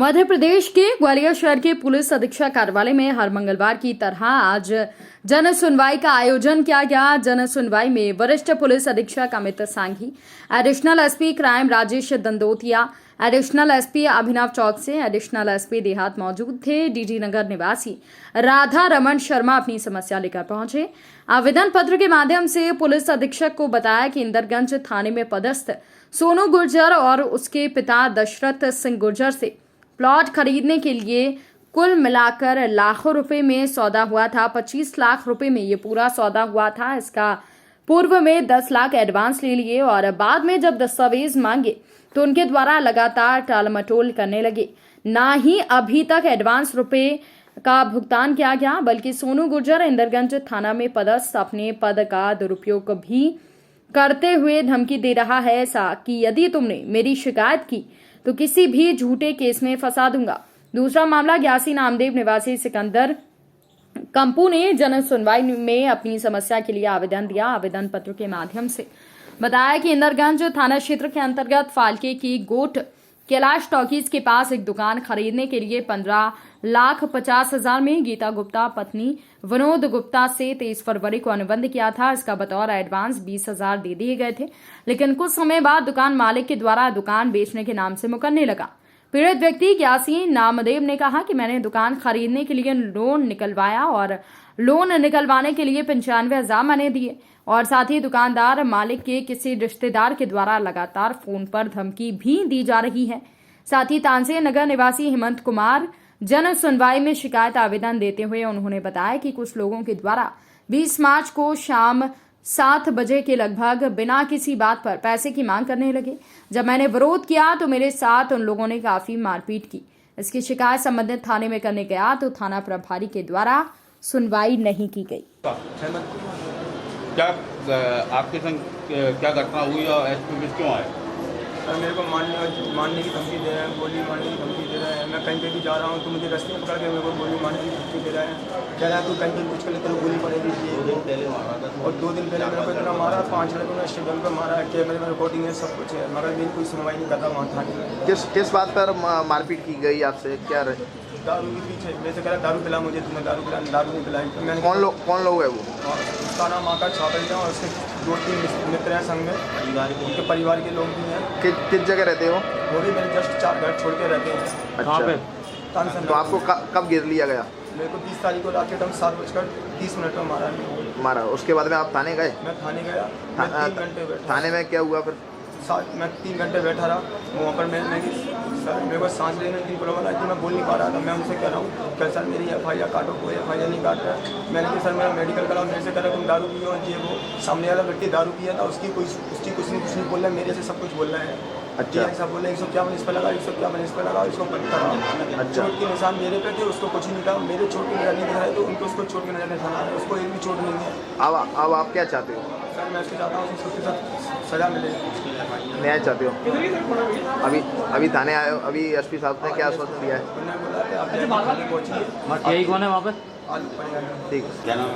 मध्य प्रदेश के ग्वालियर शहर के पुलिस अधीक्षक कार्यालय में हर मंगलवार की तरह आज जन सुनवाई का आयोजन किया गया। जन सुनवाई में वरिष्ठ पुलिस अधीक्षक Amit Sanghi, additional SP crime Rajesh Dandotiya, additional SP Abhinav Chouksey, additional SP देहात मौजूद थे। डीडी नगर निवासी राधा रमन शर्मा अपनी समस्या लेकर पहुंचे। आवेदन पत्र के माध्यम से पुलिस अधीक्षक को बताया कि इंदरगंज थाने में पदस्थ सोनू गुर्जर और उसके पिता दशरथ सिंह गुर्जर से प्लॉट खरीदने के लिए कुल मिलाकर लाखों रुपए में सौदा हुआ था। 25 लाख रुपए में ये पूरा सौदा हुआ था। इसका पूर्व में 10 लाख एडवांस ले लिए और बाद में जब दस्तावेज मांगे तो उनके द्वारा लगातार टालमटोल करने लगे। ना ही अभी तक एडवांस रुपए का भुगतान किया गया, बल्कि सोनू गुर्जर इंदरगंज थाना में पदस्थ अपने पद का दुरुपयोग भी करते हुए धमकी दे रहा है, ऐसा कि यदि तुमने मेरी शिकायत की तो किसी भी झूठे केस में फंसा दूंगा। दूसरा मामला ग्यासी नामदेव निवासी सिकंदर कंपू ने जन सुनवाई में अपनी समस्या के लिए आवेदन दिया। आवेदन पत्र के माध्यम से बताया कि इंदरगंज थाना क्षेत्र के अंतर्गत फालके की गोट कैलाश टॉकीज के पास एक दुकान खरीदने के लिए 15,50,000 में गीता गुप्ता पत्नी विनोद गुप्ता से 23 फरवरी को अनुबंध किया था। इसका बतौर एडवांस 20,000 दे दिए गए थे, लेकिन कुछ समय बाद दुकान मालिक के द्वारा दुकान बेचने के नाम से मुकरने लगा। पीड़ित व्यक्ति ग्यासी नामदेव ने कहा कि मैंने दुकान खरीदने के लिए लोन निकलवाया और लोन निकलवाने के लिए 95,000 मैंने दिए और साथ ही दुकानदार मालिक के किसी रिश्तेदार के द्वारा लगातार फोन पर धमकी भी दी जा रही है। साथ ही तानसेन नगर निवासी हेमंत कुमार जन सुनवाई में शिकायत आवेदन देते हुए उन्होंने बताया कि कुछ लोगों के द्वारा 20 मार्च को शाम 7 बजे के लगभग बिना किसी बात पर पैसे की मांग करने लगे। जब मैंने विरोध किया तो मेरे साथ उन लोगों ने काफी मारपीट की। इसकी शिकायत संबंधित थाने में करने गया तो थाना प्रभारी के द्वारा सुनवाई नहीं की गई। क्या आपके संग क्या घटना हुई और एसपी में क्यों आए? सर मेरे को मारने की धमकी दे रहे हैं, गोली मारने की धमकी दे रहे हैं। मैं कहीं पे भी जा रहा हूँ तो मुझे रास्ते में पकड़ के मेरे को गोली मारने की धमकी दे रहे हैं। कह रहा है तू कहीं पे कुछ कर ले तो गोली पड़ेगी। और 2 दिन पहले मेरे को इतना मारा, 5 लड़कों ने स्टेडियम पर मारा, कैमरे में रिकॉर्डिंग है, सब कुछ है, मगर मेरी कोई सुनवाई नहीं करता वहाँ थाने में। किस बात पर मारपीट की गई आपसे? क्या रहे? दारू के पीछे मेरे से कह रहा दारू पिला मुझे, तुम्हें दारू पिला, दारू नहीं पिलाई। तो मैंने कौन लोग है वो? उसका नाम आकाश छापड़िया और उसके 2-3 मित्र हैं संग में, उनके परिवार के लोग भी हैं। किस जगह रहते हो? वो भी मेरे जस्ट 4 घर छोड़ के रहते हैं। अच्छा, तो आपको कब गिर लिया गया? मेरे को 30 तारीख को रात के टाइम 7:30 में मारा। उसके बाद में आप थाने गए? मैं थाने गया, मैं 3 घंटे बैठा। थाने में क्या हुआ फिर? मैं 3 घंटे बैठा रहा वहाँ पर। सर मेरे को सांस लेने की प्रॉब्लम आई थी, मैं बोल नहीं पा रहा था। मैं उनसे कह रहा हूँ कि सर मेरी FIR काटो, कोई FIR नहीं काट रहा है। मैंने कहा सर मेरा मेडिकल कराओ। मेरे से कह रहा तुम दारू पियो, ये वो। सामने वाला व्यक्ति दारू पिया था, उसकी कुछ नहीं बोल रहा है, मेरे से सब कुछ बोल रहा है। अच्छा, ऐसा बोल रहे 151 इस पर लगा, 151 इस पर लगा, इसको बंद कराओ। चोट के निशान मेरे पे थे, उसको कुछ नहीं था। मेरे चोट की नजर नहीं दिखा रहे तो उनको उसको चोट की नजर दिखाना है, उसको एक भी चोट नहीं है। अब आप क्या चाहते हो? सर मैं उसके चाहता हूँ उसके साथ सजा मिले, न्याय चाहते हो? अभी थाने आए हो? अभी एसपी साहब ने क्या आश्वासन दिया है? उन्होंने बोला कि आप पहुँचिए। यही कौन है वहाँ पे? ठीक। क्या नाम है?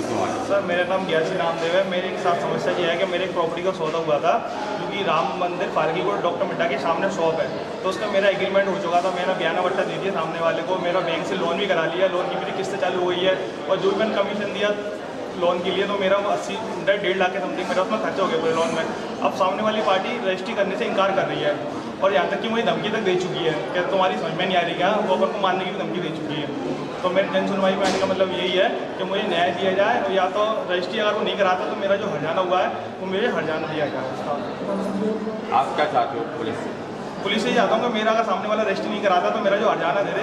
क्यों आए? सर मेरा नाम ग्यासी नामदेव है। मेरे साथ समस्या ये है कि मेरे एक प्रॉपर्टी का सौदा हुआ था, क्योंकि राम मंदिर फारगी को डॉक्टर मिड्डा के सामने शॉप है, तो उसका मेरा एग्रीमेंट हो चुका था। मैंने बयाना वट्टा दे दिया सामने वाले को, मेरा बैंक से लोन भी करा लिया, लोन की मेरी किस्त चालू हुई है और जो भी मैंने कमीशन दिया लोन के लिए तो मेरा 1.5 लाख के समथिंग मेरा उसमें खर्चा हो गया पूरे लोन में। अब सामने वाली पार्टी रजिस्ट्री करने से इनकार कर रही है और यहाँ तक कि मुझे धमकी तक दे चुकी है कि तुम्हारी समझ में नहीं आ रही क्या, वो अपन को मारने की भी धमकी दे चुकी है। तो मेरे जन सुनवाई में आने का मतलब यही है कि मुझे न्याय दिया जाए, और या तो रजिस्ट्री अगर वो नहीं कराता तो मेरा जो हर्जाना हुआ है वो मुझे हर्जाना दिया जाए उसका। आप क्या चाहते हो पुलिस से? पुलिस से चाहता हूँ कि मेरा अगर सामने वाला रजिस्ट्री नहीं कराता तो मेरा जो हर्जाना दे दे,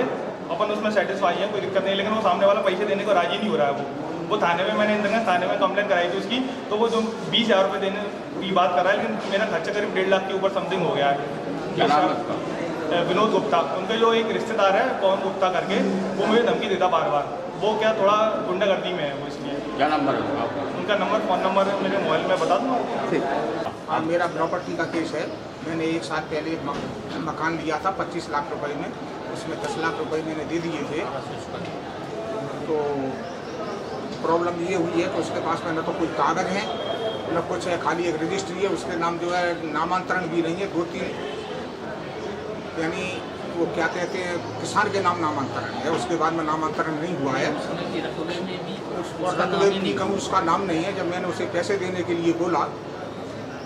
अपन उसमें सेटिस्फाई है, कोई दिक्कत नहीं। लेकिन वो सामने वाला पैसे देने को राजी नहीं हो रहा है। वो थाने में मैंने इंदरगंज थाने में कंप्लेंट कराई थी उसकी, तो वो जो 20,000 रुपये देने की बात कर रहा है, लेकिन मेरा खर्चा करीब 1.5 लाख के ऊपर समथिंग हो गया है। क्या नाम है उसका? विनोद गुप्ता, उनके जो एक रिश्तेदार है पवन गुप्ता करके, वो मुझे धमकी देता बार बार। वो क्या थोड़ा गुंडागर्दी में है वो, इसलिए। क्या नंबर है आपका? उनका नंबर, फ़ोन नंबर मेरे मोबाइल में बता दूँ? हाँ, मेरा प्रॉपर्टी का केस है। मैंने 1 साल पहले एक मकान लिया था 25 लाख रुपए में, उसमें 10 लाख रुपए मैंने दे दिए थे। तो प्रॉब्लम ये हुई है कि उसके पास में न तो कोई कागज़ है न कुछ है, खाली एक रजिस्ट्री है। उसके नाम जो है नामांतरण भी नहीं है, 2-3 यानी वो क्या कहते हैं किसान के नाम नामांतरण है, उसके बाद में नामांतरण नहीं हुआ है और रकबे भी कहूँ उसका नाम नहीं है। जब मैंने उसे पैसे देने के लिए बोला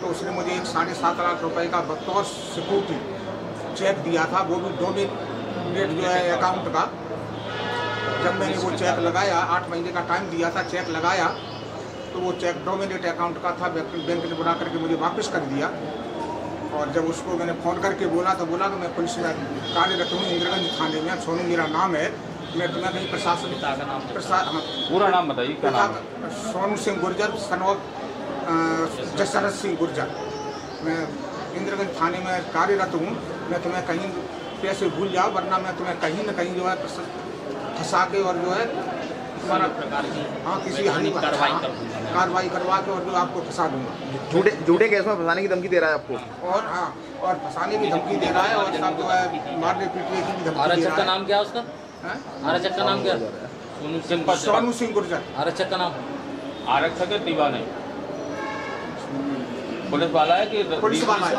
तो उसने मुझे एक 7.5 लाख रुपए का बतौर सिक्योरिटी चेक दिया था, वो भी डोमिनेट जो है अकाउंट का। जब मैंने वो चेक लगाया, 8 महीने का टाइम दिया था, चेक लगाया तो वो चेक डोमिनेट अकाउंट का था। बैंक ने बना करके मुझे वापस कर दिया और जब उसको मैंने फ़ोन करके बोला तो बोला कि मैं पुलिस में कार्यरत हूँ इंदिरागंज थाने में, सोनू मेरा नाम है, मैं तुम्हें कहीं प्रशासन पूरा नाम बताइए, क्या नाम है? सोनू सिंह गुर्जर, सनौत जसरत सिंह गुर्जर। मैं इंदिरागंज थाने में कार्यरत हूँ, मैं तुम्हें कहीं पैसे भूल जाओ वरना मैं तुम्हें कहीं न कहीं जो है फंसा के और जो है तुम्हारा किसी हानि कार्रवाई करवा के और जो आपको फंसा दूंगा। झूठे केस में फंसाने की धमकी दे रहा है आपको? और फंसाने की धमकी दे रहा है और सब जो है मारने पीटने की भी धमकी दे रहा आरक्षक है। का नाम क्या है उसका? आरक्षक का नाम क्या? सोनू सिंह गुर्जर। आरक्षक का नाम? आरक्षक है, दीवान है, पुलिस वाला है कि पुलिस वाला है,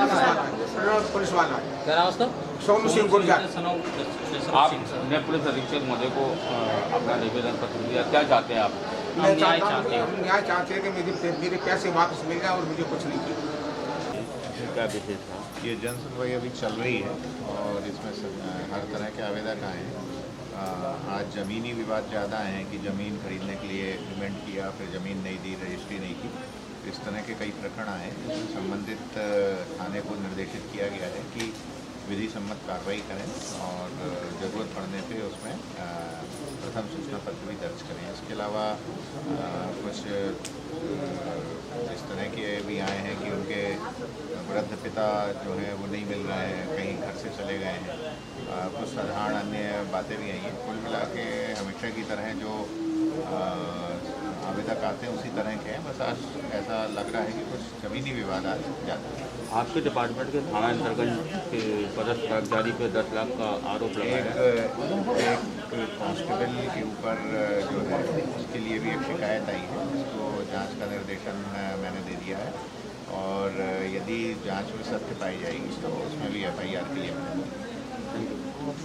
पुलिस वाला है। क्या नाम उसका? सोनू सिंह गुर्जर। आपने पुलिस अधीक्षक महोदय को अपना निवेदन पत्र दिया, क्या चाहते हैं आप? मैं न्याय चाहते हैं कि मेरे पैसे वापस मिल जाए और मुझे कुछ नहीं चाहिए। क्या विशेष है? ये जन सुनवाई अभी चल रही है और इसमें हर तरह के आवेदक आए हैं। आज ज़मीनी विवाद ज़्यादा हैं कि ज़मीन खरीदने के लिए एग्रीमेंट किया, फिर ज़मीन नहीं दी, रजिस्ट्री नहीं की। इस तरह के कई प्रकरण आए हैं। संबंधित थाने को निर्देशित किया गया है कि विधि सम्मत कार्रवाई करें और ज़रूरत पड़ने पे उसमें प्रथम सूचना पत्र भी दर्ज करें। इसके अलावा कुछ इस तरह के भी आए हैं कि उनके वृद्ध पिता जो है वो नहीं मिल रहे हैं, कहीं घर से चले गए हैं। कुछ साधारण अन्य बातें भी आई हैं। कुल मिला के हमेशा की तरह जो आवेदक आते हैं उसी तरह के हैं, बस आज ऐसा लग रहा है कि कुछ ज़मीनी विवाद आज ज़्यादा है। आपके डिपार्टमेंट के थाना इंदिरागंज के पदस्थ कर्मचारी पे 10 लाख का आरोप लगाया है। एक कांस्टेबल के ऊपर जो है उसके लिए भी एक शिकायत आई है, उसको जांच का निर्देशन मैंने दे दिया है और यदि जांच में सत्य पाई जाएगी तो उसमें भी FIR के लिए